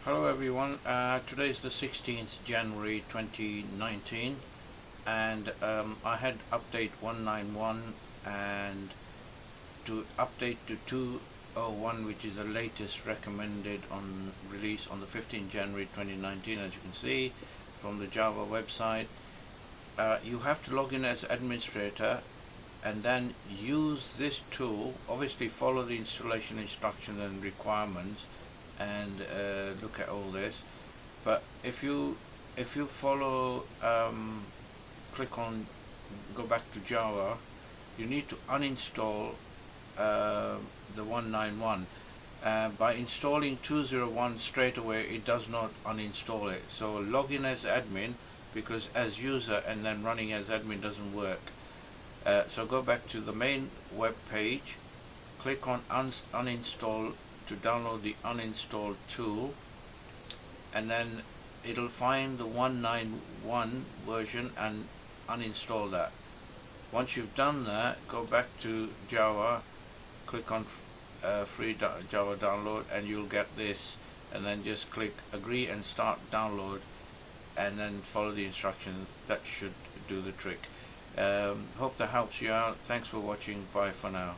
Hello everyone, today is the 16th January 2019 and I had update 191 and to update to 201, which is the latest recommended on release on the 15th January 2019. As you can see from the Java website, you have to log in as administrator and then use this tool. Obviously follow the installation instructions and requirements and look at all this, but if you follow go back to Java, you need to uninstall the 191. By installing 201 straight away, it does not uninstall it. So log in as admin, because as user and then running as admin doesn't work. So go back to the main web page, click on uninstall to download the uninstall tool, and then it'll find the 191 version and uninstall that. Once you've done that, go back to Java, click on free Java download, and you'll get this, and then just click agree and start download, and then follow the instructions. That should do the trick. Hope that helps you out. Thanks for watching. Bye for now.